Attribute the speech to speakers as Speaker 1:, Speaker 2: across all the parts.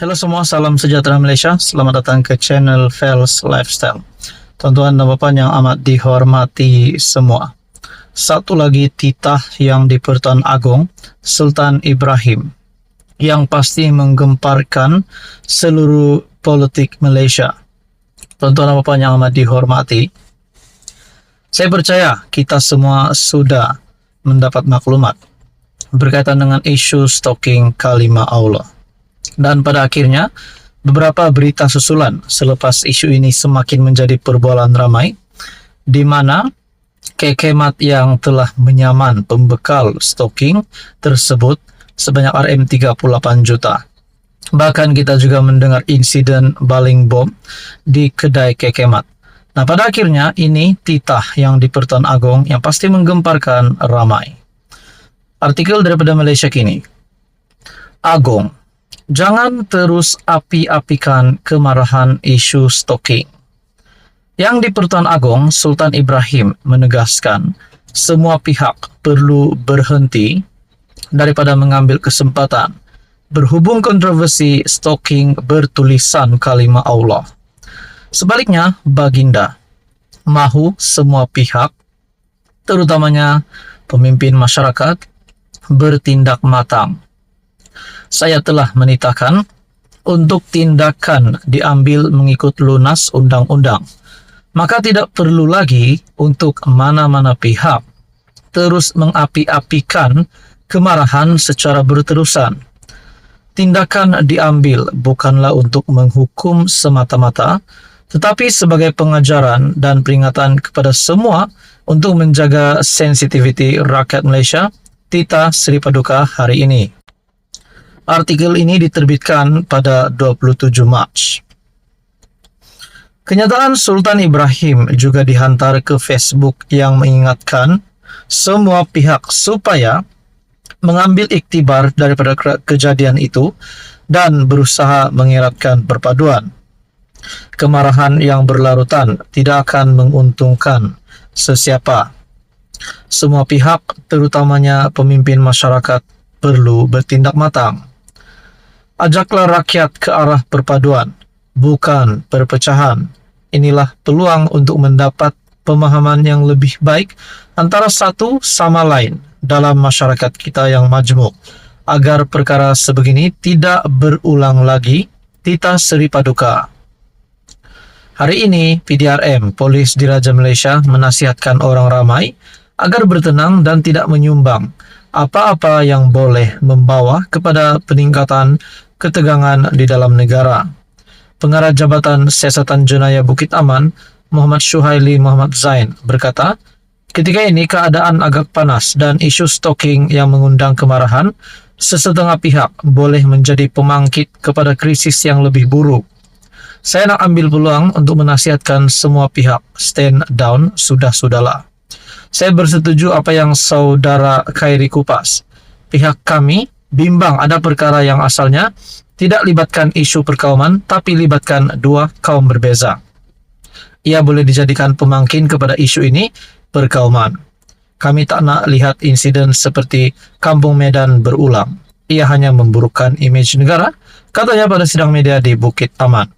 Speaker 1: Halo semua, salam sejahtera Malaysia. Selamat datang ke channel Fels Lifestyle. Tuan-tuan dan puan yang amat dihormati semua. Satu lagi titah yang di Pertuan Agong, Sultan Ibrahim, yang pasti menggemparkan seluruh politik Malaysia. Tuan-tuan dan puan yang amat dihormati, saya percaya kita semua sudah mendapat maklumat berkaitan dengan isu stalking kalimah Allah. Dan pada akhirnya, beberapa berita susulan selepas isu ini semakin menjadi perbualan ramai, di mana kekemat yang telah menyaman pembekal stalking tersebut sebanyak RM38 juta. Bahkan kita juga mendengar insiden baling bom di kedai kekemat. Nah, pada akhirnya ini titah yang di Pertuan Agong yang pasti menggemparkan ramai. Artikel daripada Malaysia Kini. Agong, jangan terus api-apikan kemarahan isu stalking. Yang di Pertuan Agong, Sultan Ibrahim menegaskan semua pihak perlu berhenti daripada mengambil kesempatan berhubung kontroversi stalking bertulisan kalimah Allah. Sebaliknya, Baginda mahu semua pihak, terutamanya pemimpin masyarakat, bertindak matang. Saya telah menitahkan untuk tindakan diambil mengikut lunas undang-undang. Maka tidak perlu lagi untuk mana-mana pihak terus mengapi-apikan kemarahan secara berterusan. Tindakan diambil bukanlah untuk menghukum semata-mata, tetapi sebagai pengajaran dan peringatan kepada semua untuk menjaga sensitiviti rakyat Malaysia. Titah Seri Paduka hari ini. Artikel ini diterbitkan pada 27 Mac. Kenyataan Sultan Ibrahim juga dihantar ke Facebook yang mengingatkan semua pihak supaya mengambil iktibar daripada kejadian itu dan berusaha mengeratkan perpaduan. Kemarahan yang berlarutan tidak akan menguntungkan sesiapa. Semua pihak, terutamanya pemimpin masyarakat, perlu bertindak matang. Ajaklah rakyat ke arah perpaduan, bukan perpecahan. Inilah peluang untuk mendapat pemahaman yang lebih baik antara satu sama lain dalam masyarakat kita yang majmuk, agar perkara sebegini tidak berulang lagi. Titah Seri Paduka. Hari ini, PDRM, Polis Diraja Malaysia, menasihatkan orang ramai agar bertenang dan tidak menyumbang apa-apa yang boleh membawa kepada peningkatan ketegangan di dalam negara. Pengarah Jabatan Siasatan Jenayah Bukit Aman, Muhammad Syuhaili Muhammad Zain, berkata, ketika ini keadaan agak panas dan isu stalking yang mengundang kemarahan sesetengah pihak boleh menjadi pemangkit kepada krisis yang lebih buruk. Saya nak ambil peluang untuk menasihatkan semua pihak, stand down, sudah-sudahlah. Saya bersetuju apa yang saudara Khairi kupas. Pihak kami bimbang ada perkara yang asalnya tidak libatkan isu perkauman, tapi libatkan dua kaum berbeza. Ia boleh dijadikan pemangkin kepada isu ini, perkauman. Kami tak nak lihat insiden seperti Kampung Medan berulang. Ia hanya memburukkan imej negara, katanya pada sidang media di Bukit Aman.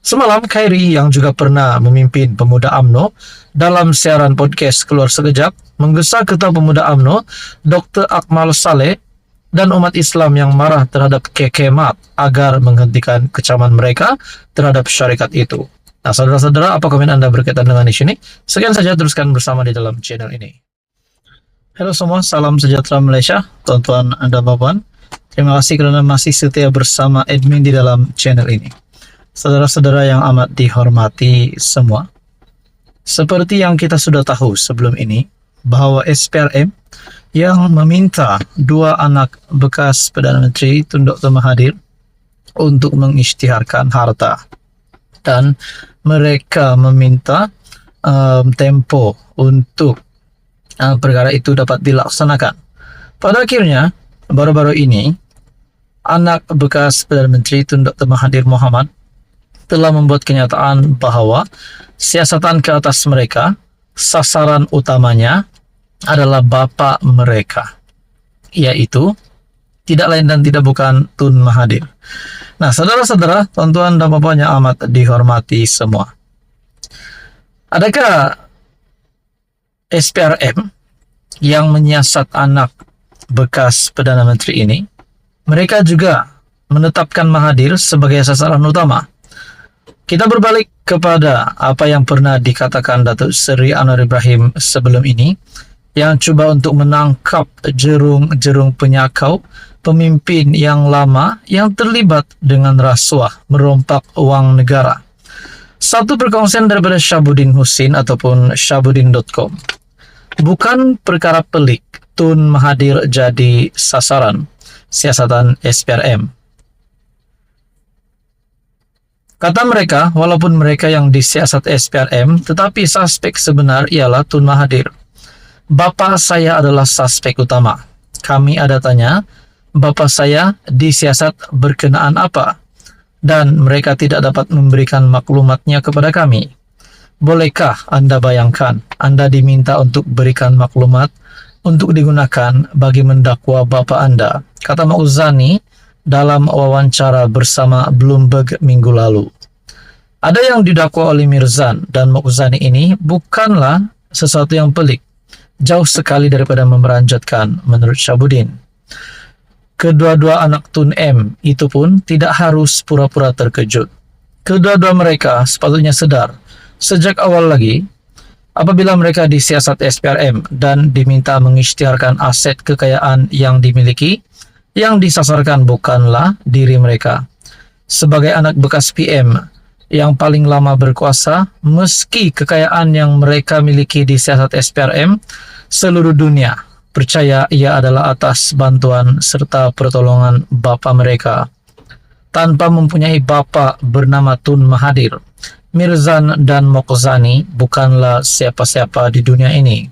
Speaker 1: Semalam, Khairi yang juga pernah memimpin Pemuda UMNO dalam siaran podcast Keluar Sekejap menggesa Ketua Pemuda UMNO Dr. Akmal Saleh dan umat Islam yang marah terhadap kekemat agar menghentikan kecaman mereka terhadap syarikat itu. Nah, saudara-saudara, apa komen Anda berkaitan dengan isu ini? Sekian saja, teruskan bersama di dalam channel ini. Halo semua, salam sejahtera Malaysia, tuan-tuan dan puan. Terima kasih kerana masih setia bersama admin di dalam channel ini. Saudara-saudara yang amat dihormati semua, seperti yang kita sudah tahu sebelum ini, bahawa SPRM yang meminta dua anak bekas Perdana Menteri Tun Dr. Mahathir untuk mengisytiharkan harta, dan mereka meminta tempo untuk perkara itu dapat dilaksanakan. Pada akhirnya, baru-baru ini, anak bekas Perdana Menteri Tun Dr. Mahathir Mohamad telah membuat kenyataan bahawa siasatan ke atas mereka, sasaran utamanya adalah bapa mereka, yaitu tidak lain dan tidak bukan Tun Mahathir. Nah, saudara-saudara, tuan-tuan dan bapak yang amat dihormati semua. Adakah SPRM yang menyiasat anak bekas Perdana Menteri ini, mereka juga menetapkan Mahathir sebagai sasaran utama? Kita berbalik kepada apa yang pernah dikatakan Datuk Seri Anwar Ibrahim sebelum ini, yang coba untuk menangkap jerung-jerung penyakau pemimpin yang lama yang terlibat dengan rasuah merompak uang negara. Satu perkongsian daripada Syabuddin Husin ataupun syabuddin.com. Bukan perkara pelik Tun Mahathir jadi sasaran siasatan SPRM. Kata mereka, walaupun mereka yang disiasat SPRM, tetapi suspek sebenar ialah Tun Mahathir. Bapa saya adalah suspek utama. Kami ada tanya, bapa saya disiasat berkenaan apa? Dan mereka tidak dapat memberikan maklumatnya kepada kami. Bolehkah Anda bayangkan, Anda diminta untuk berikan maklumat untuk digunakan bagi mendakwa bapa Anda, kata Mauzani dalam wawancara bersama Bloomberg minggu lalu. Ada yang didakwa oleh Mirzan dan Mauzani ini bukanlah sesuatu yang pelik, jauh sekali daripada memeranjatkan menurut Syabuddin. Kedua-dua anak Tun M itu pun tidak harus pura-pura terkejut. Kedua-dua mereka sepatutnya sedar sejak awal lagi apabila mereka disiasat SPRM dan diminta mengisytiharkan aset kekayaan yang dimiliki, yang disasarkan bukanlah diri mereka. Sebagai anak bekas PM yang paling lama berkuasa, meski kekayaan yang mereka miliki disiasat SPRM, seluruh dunia percaya ia adalah atas bantuan serta pertolongan bapa mereka. Tanpa mempunyai bapa bernama Tun Mahathir, Mirzan dan Mokozani bukanlah siapa-siapa di dunia ini.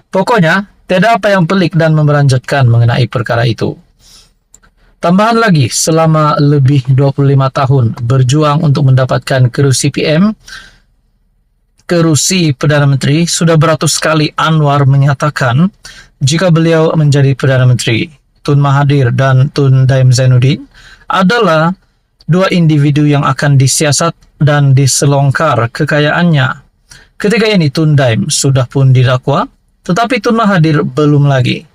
Speaker 1: Pokoknya, tidak apa yang pelik dan memeranjatkan mengenai perkara itu. Tambahan lagi, selama lebih 25 tahun berjuang untuk mendapatkan kerusi PM, kerusi Perdana Menteri, sudah beratus kali Anwar menyatakan jika beliau menjadi Perdana Menteri, Tun Mahathir dan Tun Daim Zainuddin adalah dua individu yang akan disiasat dan diselongkar kekayaannya. Ketika ini Tun Daim sudah pun didakwa, tetapi Tun Mahathir belum lagi.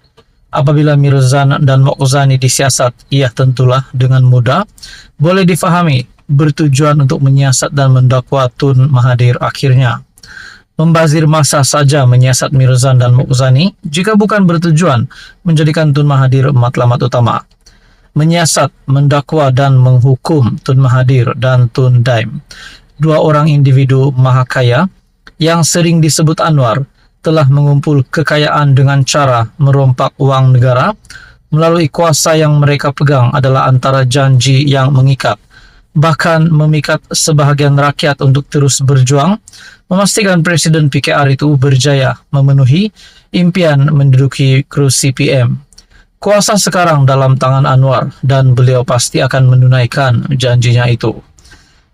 Speaker 1: Apabila Mirzan dan Mokozani disiasat, ia tentulah dengan mudah boleh difahami bertujuan untuk menyiasat dan mendakwa Tun Mahathir akhirnya. Membazir masa saja menyiasat Mirzan dan Mokozani jika bukan bertujuan menjadikan Tun Mahathir matlamat utama. Menyiasat, mendakwa dan menghukum Tun Mahathir dan Tun Daim, dua orang individu maha kaya yang sering disebut Anwar, telah mengumpul kekayaan dengan cara merompak uang negara melalui kuasa yang mereka pegang adalah antara janji yang mengikat, bahkan memikat sebahagian rakyat untuk terus berjuang, memastikan Presiden PKR itu berjaya memenuhi impian menduduki kursi PM. Kuasa sekarang dalam tangan Anwar dan beliau pasti akan menunaikan janjinya itu.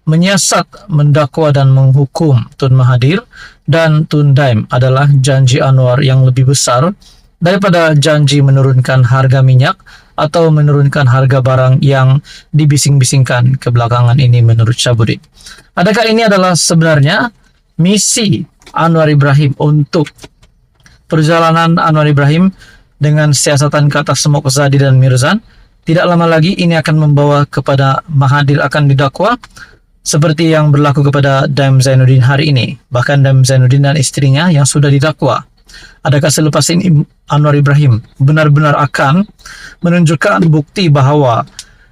Speaker 1: Menyiasat, mendakwa dan menghukum Tun Mahathir dan Tun Daim adalah janji Anwar yang lebih besar daripada janji menurunkan harga minyak atau menurunkan harga barang yang dibising-bisingkan kebelakangan ini menurut Syabuddin. Adakah ini adalah sebenarnya misi Anwar Ibrahim untuk perjalanan Anwar Ibrahim dengan siasatan ke atas Mokozani dan Mirzan? Tidak lama lagi ini akan membawa kepada Mahathir akan didakwa seperti yang berlaku kepada Daim Zainuddin hari ini. Bahkan Daim Zainuddin dan istrinya yang sudah didakwa. Adakah selepas ini Anwar Ibrahim benar-benar akan menunjukkan bukti bahwa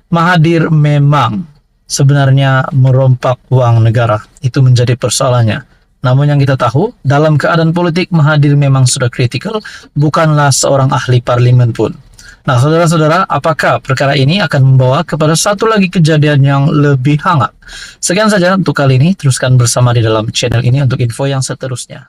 Speaker 1: Mahathir memang sebenarnya merompak uang negara? Itu menjadi persoalannya. Namun yang kita tahu, dalam keadaan politik Mahathir memang sudah kritikal, bukanlah seorang ahli parlimen pun. Nah, saudara-saudara, apakah perkara ini akan membawa kepada satu lagi kejadian yang lebih hangat? Sekian saja untuk kali ini, teruskan bersama di dalam channel ini untuk info yang seterusnya.